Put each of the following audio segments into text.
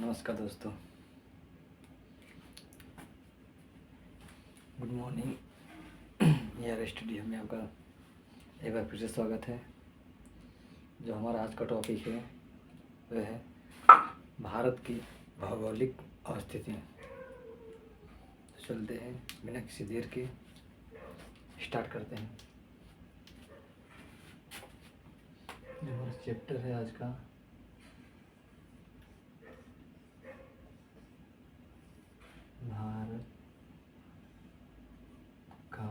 नमस्कार दोस्तों, good morning. यार स्टूडियो में आपका एक बार फिर से स्वागत है। जो हमारा आज का टॉपिक है वह है भारत की भौगोलिक अवस्थितियाँ। तो चलते हैं बिना किसी देर के स्टार्ट करते हैं। जो हमारा चैप्टर है आज का भारत का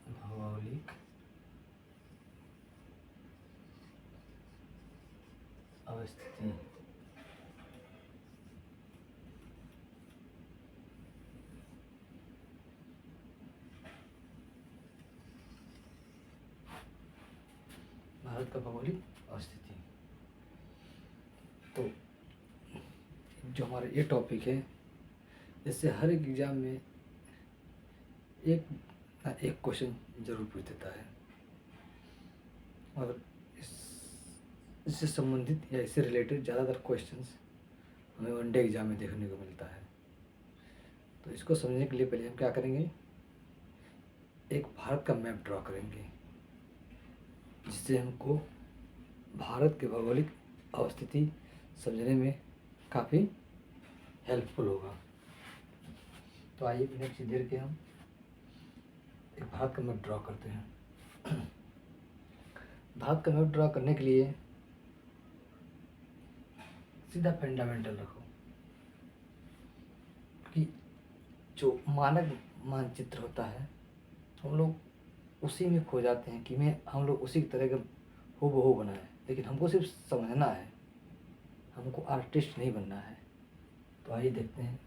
भौगोलिक अवस्थिति। भारत का भौगोलिक अवस्थिति। तो जो हमारा ये टॉपिक है इससे हर एक एग्ज़ाम में एक ना एक क्वेश्चन जरूर पूछ देता है और इससे संबंधित या इससे रिलेटेड ज़्यादातर क्वेश्चंस हमें वनडे एग्ज़ाम में देखने को मिलता है। तो इसको समझने के लिए पहले हम क्या करेंगे, एक भारत का मैप ड्रॉ करेंगे जिससे हमको भारत के भौगोलिक अवस्थिति समझने में काफ़ी हेल्पफुल होगा। तो आइए बिना किसी देर के हम एक भारत का मैप ड्रॉ करते हैं। भारत का मैप ड्रॉ करने के लिए सीधा फंडामेंटल रखो कि जो मानक मानचित्र होता है हम लोग उसी में खो जाते हैं कि हम लोग उसी तरह का हूबहू बनाएं, लेकिन हमको सिर्फ समझना है, हमको आर्टिस्ट नहीं बनना है। तो आइए देखते हैं।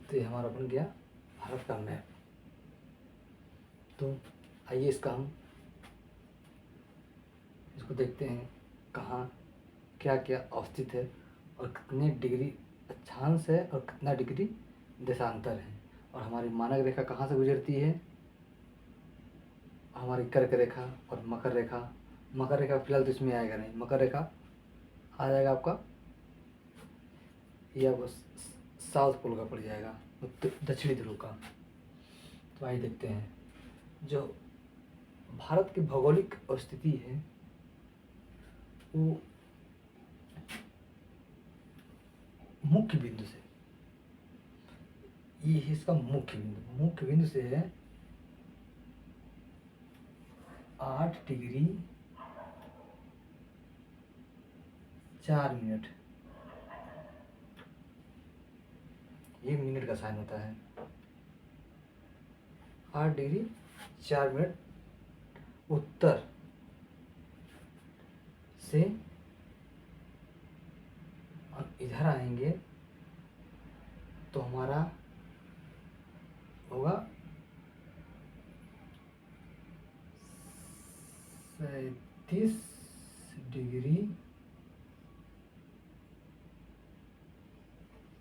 तो ये हमारा बन गया भारत का मैप। तो आइए इसको देखते हैं कहाँ क्या क्या अवस्थित है और कितने डिग्री अक्षांश है और कितना डिग्री देशांतर है। और हमारी मानक रेखा कहाँ से गुजरती है, हमारी कर्क रेखा और मकर रेखा। मकर रेखा फिलहाल तो इसमें आएगा नहीं, मकर रेखा आ जाएगा आपका, ये आपको साउथ पोल का पड़ जाएगा, दक्षिणी ध्रुव का। तो आइए देखते हैं जो भारत की भौगोलिक अवस्थिति है वो मुख्य बिंदु से, ये है इसका मुख्य बिंदु से है 8 डिग्री 4 मिनट, ये मिनट का साइन होता है। 8 डिग्री 4 मिनट उत्तर से और इधर आएंगे तो हमारा होगा 37 डिग्री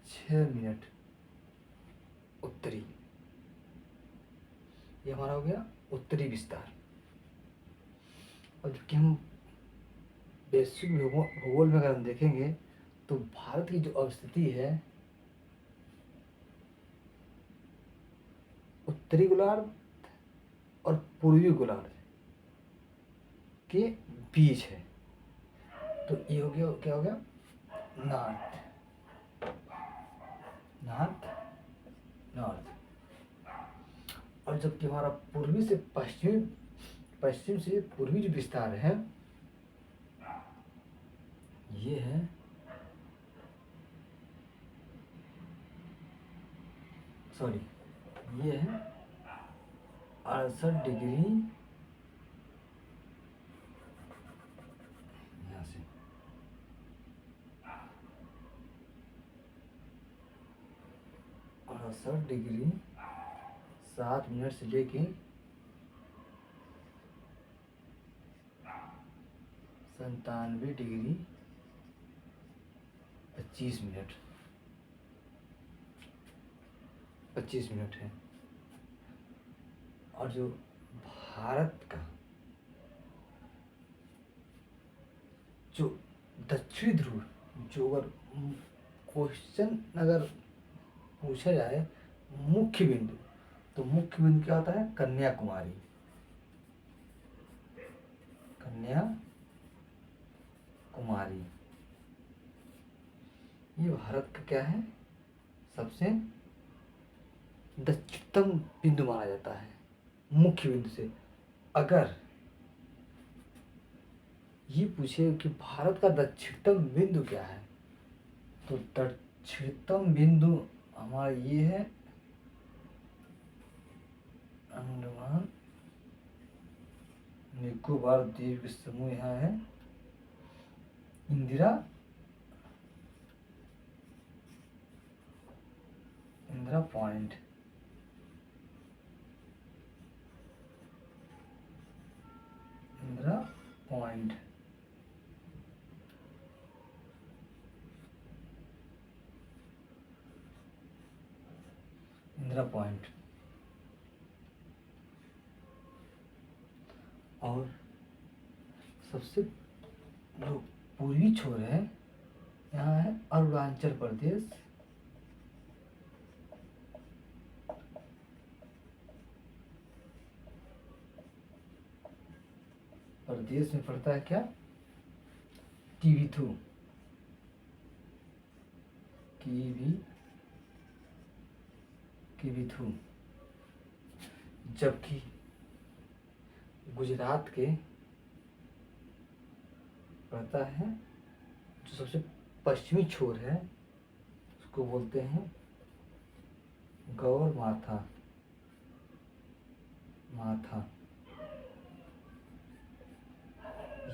6 मिनट। उत्तरी, ये हमारा हो गया उत्तरी विस्तार। और जबकि हम वैश्विक भूगोल में अगर हम देखेंगे तो भारत की जो अवस्थिति है उत्तरी गोलार्ध और पूर्वी गोलार्ध के बीच है। तो ये हो गया, क्या हो गया, नॉर्थ नॉर्थ नॉर्थ। और जबकि हमारा पूर्वी से पश्चिम, पश्चिम से पूर्वी जो विस्तार है ये है सॉरी ये है 68 डिग्री, यहाँ से 68 डिग्री 7 मिनट से लेके 97 डिग्री 25 मिनट, 25 मिनट है। और जो भारत का जो दक्षिणी ध्रुव, जो अगर क्वेश्चन अगर पूछा जाए मुख्य बिंदु, तो मुख्य बिंदु क्या होता है, कन्याकुमारी, कन्याकुमारी। ये भारत का क्या है, सबसे दक्षिणतम बिंदु माना जाता है मुख्य बिंदु से। अगर ये पूछे कि भारत का दक्षिणतम बिंदु क्या है, तो दक्षिणतम बिंदु हमारा ये है अंडमान निकोबार द्वीप समूह, यहाँ है Indira point. Indira point Indira point. और सबसे जो पूर्वी छोर है यहाँ है अरुणाचल प्रदेश, प्रदेश में पड़ता है क्या, किवीथू, किवीथू। जबकि गुजरात के पड़ता है जो सबसे पश्चिमी छोर है, उसको बोलते हैं गौर माथा,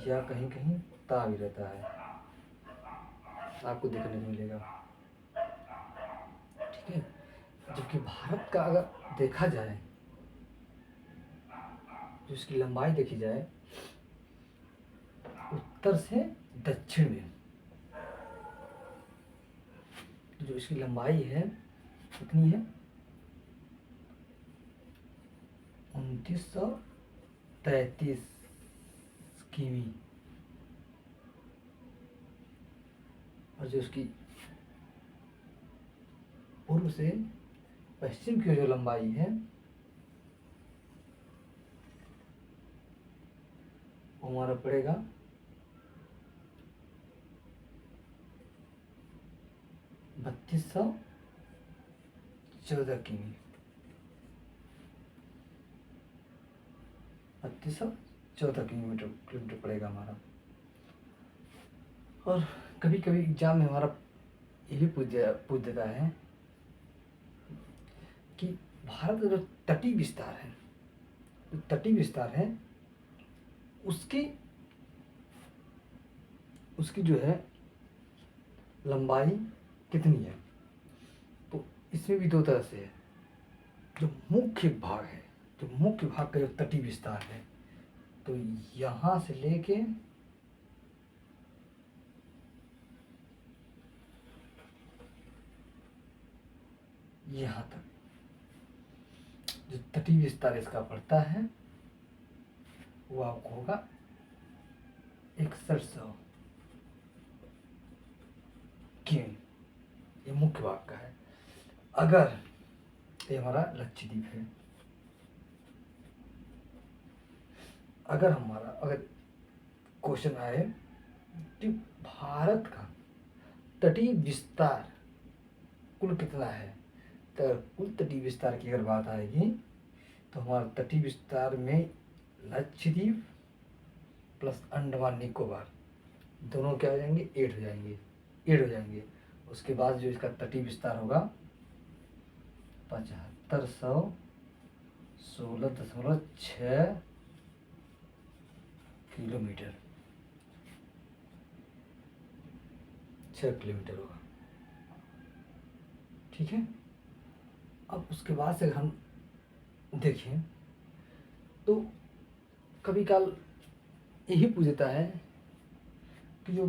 या कहीं कहीं ता भी रहता है, आपको देखने को मिलेगा। ठीक है, जबकि भारत का अगर देखा जाए, जो इसकी लंबाई देखी जाए उत्तर से दक्षिण में, तो जो इसकी लंबाई है कितनी है, 2933 किमी। और जो उसकी पूर्व से पश्चिम की जो लंबाई है वो हमारा पड़ेगा 3214 किमी, 3214 किलोमीटर पड़ेगा हमारा। और कभी कभी एग्जाम में हमारा ये भी पूछ देता है कि भारत का जो तटीय विस्तार है, जो तटीय विस्तार है उसकी जो है लंबाई कितनी है। तो इसमें भी दो तरह से है, जो मुख्य भाग है, जो मुख्य भाग का जो तटीय विस्तार है, तो यहाँ से लेके यहाँ तक जो तटीय विस्तार इसका पड़ता है वो आपको होगा 6100 किमी। ये मुख्य भाग का है। अगर ये हमारा लक्षद्वीप है, अगर क्वेश्चन आए कि भारत का तटीय विस्तार कुल कितना है, तो कुल तटीय विस्तार की अगर बात आएगी तो हमारा तटीय विस्तार में लक्षद्वीप प्लस अंडमान निकोबार दोनों क्या हो जाएंगे, 8 हो जाएंगे। उसके बाद जो इसका तटीय विस्तार होगा 7516.6 किलोमीटर, 6 किलोमीटर होगा। ठीक है। अब उसके बाद से हम देखें तो कभी काल यही पूछ देता है कि जो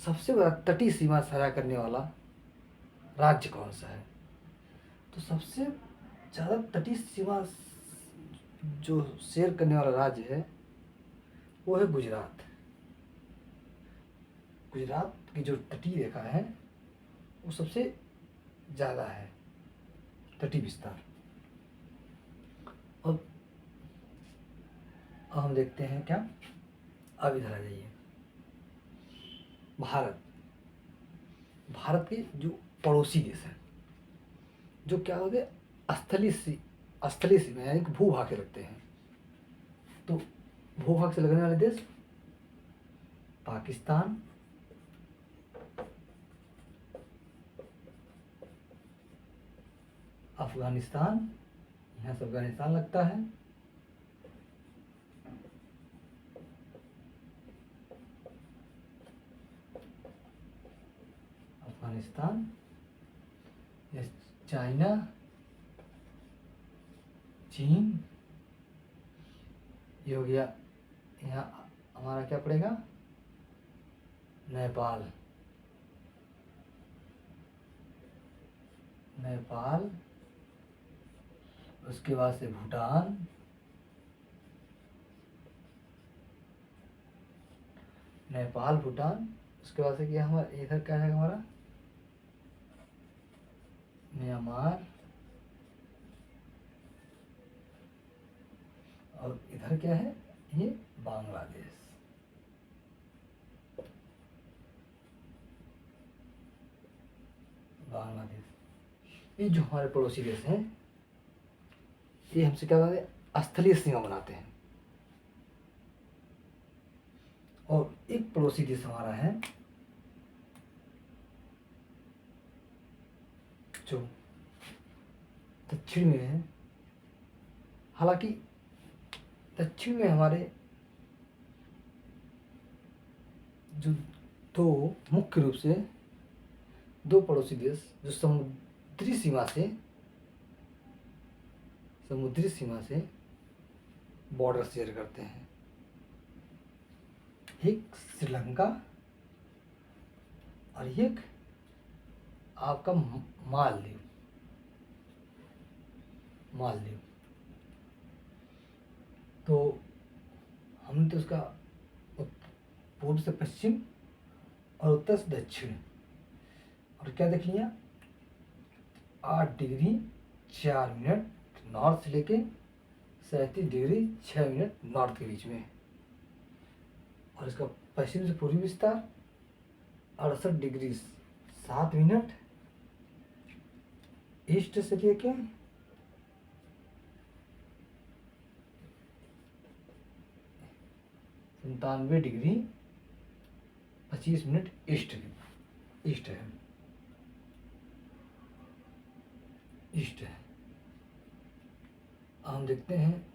सबसे बड़ा तटीय सीमा साझा करने वाला राज्य कौन सा है। तो सबसे ज़्यादा तटीय सीमा जो शेयर करने वाला राज्य है वो है गुजरात। गुजरात की जो तटीय रेखा है वो सबसे ज़्यादा है तटीय विस्तार। और अब हम देखते हैं क्या, अब इधर आ जाइए। भारत के जो पड़ोसी देश हैं जो क्या होते हैं स्थलीय सीमा यानी कि भूभाग से लगते हैं। तो भूभाग से लगने वाले देश पाकिस्तान, अफगानिस्तान, यहाँ से अफगानिस्तान लगता है, अफगानिस्तान, ये चाइना, चीन, ये हो गया। यहाँ हमारा क्या पड़ेगा, नेपाल, उसके बाद से भूटान, भूटान, उसके बाद से क्या हमारा इधर क्या है हमारा म्यांमार, और इधर क्या है ये बांग्लादेश। ये जो हमारे पड़ोसी देश हैं ये हमसे क्या कहते हैं, स्थलीय सीमा बनाते हैं। और एक पड़ोसी देश हमारा है जो दक्षिण में है। हालांकि दक्षिण में हमारे जो दो मुख्य रूप से दो पड़ोसी देश जो समुद्री सीमा से बॉर्डर शेयर करते हैं, एक श्रीलंका और एक आपका मालदीव। तो हमने तो उसका पूर्व से पश्चिम और उत्तर से दक्षिण और क्या देख लिया, 8 डिग्री 4 मिनट नॉर्थ से लेके 37 डिग्री 6 मिनट नॉर्थ के बीच में, और इसका पश्चिम से पूर्वी विस्तार 68 डिग्री 7 मिनट ईस्ट से लेके 97 डिग्री 25 मिनट ईस्ट है। हम देखते हैं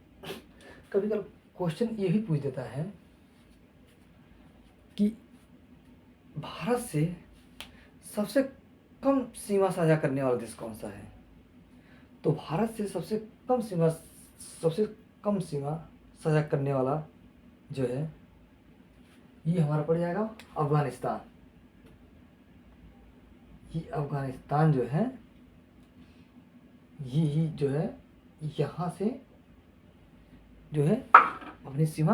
कभी कभी क्वेश्चन ये भी पूछ देता है कि भारत से सबसे कम सीमा साझा करने वाला देश कौन सा है। तो भारत से सबसे कम सीमा साझा करने वाला जो है ये हमारा पड़ जाएगा अफगानिस्तान। ये अफगानिस्तान जो है ये यहाँ से जो है अपनी सीमा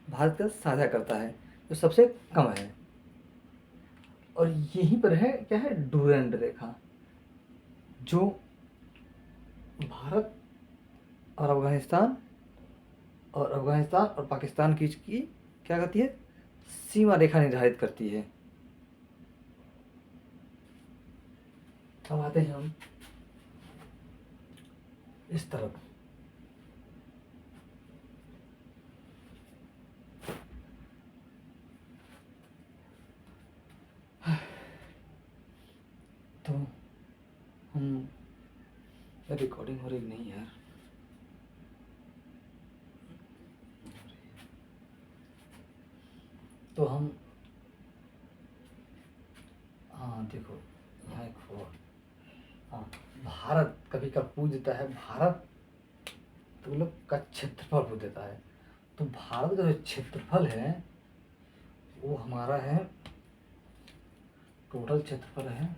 भारत का साझा करता है, जो सबसे कम है। और यहीं पर है क्या है, डूरेंट रेखा, जो भारत और अफगानिस्तान और पाकिस्तान की क्या करती है, सीमा रेखा निर्धारित करती है। अब आते हैं हम इस तरफ। तो हम रिकॉर्डिंग हो रही नहीं यार, तो हम हाँ देखो यहाँ एक हाँ, भारत कभी कभी पूछ देता है, भारत तो लोग का क्षेत्रफल पूछ देता है। तो भारत का जो क्षेत्रफल है वो हमारा है, टोटल क्षेत्रफल है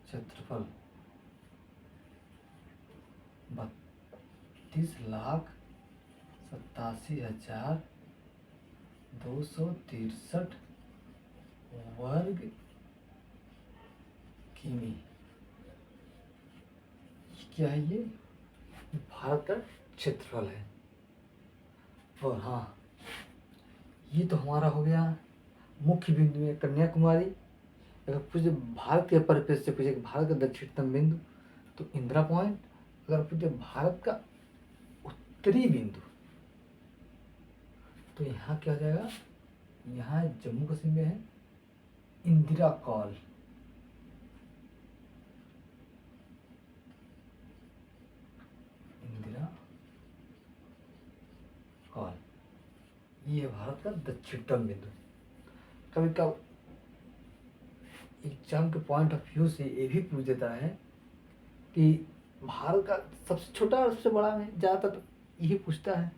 32,87,263 वर्ग किमी। क्या है ये, भारत का क्षेत्रफल है। और हाँ, ये तो हमारा हो गया मुख्य बिंदु है कन्याकुमारी। अगर पूछे भारत के परिप्रेक्ष्य से पूछे भारत का दक्षिणतम बिंदु तो इंदिरा पॉइंट। अगर पूछे भारत का उत्तरी बिंदु तो यहाँ क्या हो जाएगा, यहाँ जम्मू कश्मीर में है इंदिरा कॉल। इंदिरा कॉल ये है भारत का दक्षिणतम बिंदु। कभी कभी एग्जाम के पॉइंट ऑफ व्यू से ये भी पूछ देता है कि भारत का सबसे छोटा और सबसे बड़ा में ज़्यादातर तो यही पूछता है,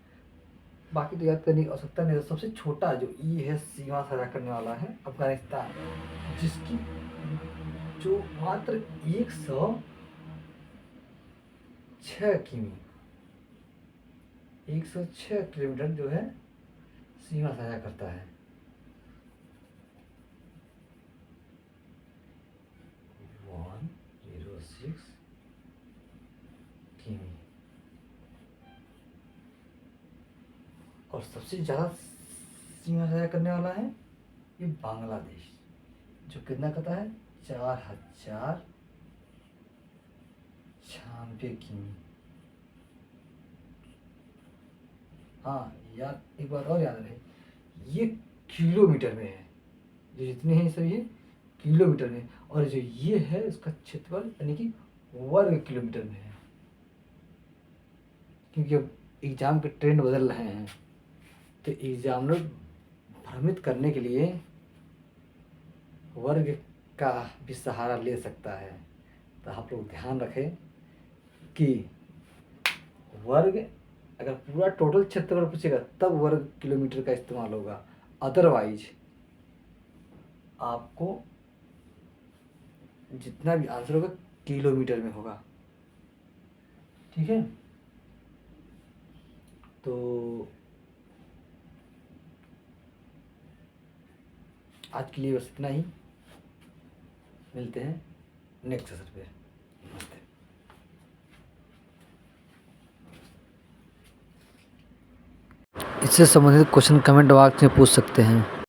बाकी तो याद करने की आवश्यकता नहीं है। सबसे छोटा जो ये है सीमा साझा करने वाला है अफगानिस्तान, जिसकी जो मात्र 106 किमी 106 किलोमीटर जो है सीमा साझा करता है। 106 किमी। और सबसे ज़्यादा सीमा साझा करने वाला है ये बांग्लादेश, जो कितना करता है 4,096 किमी। हाँ याद, एक बात और याद रहे, ये किलोमीटर में है, जो जितने हैं सभी ये किलोमीटर में, और जो ये है उसका क्षेत्रफल यानी कि वर्ग किलोमीटर में है। क्योंकि अब एग्जाम के ट्रेंड बदल रहे हैं, तो एग्जामिनर भ्रमित करने के लिए वर्ग का भी सहारा ले सकता है। तो आप लोग ध्यान रखें कि वर्ग अगर पूरा टोटल क्षेत्रफल पूछेगा तब वर्ग किलोमीटर का इस्तेमाल होगा, अदरवाइज आपको जितना भी आंसर होगा किलोमीटर में होगा। ठीक है, तो आज के लिए बस इतना ही। मिलते हैं नेक्स्ट सेशन पे। नमस्ते। इससे संबंधित क्वेश्चन कमेंट बॉक्स में पूछ सकते हैं।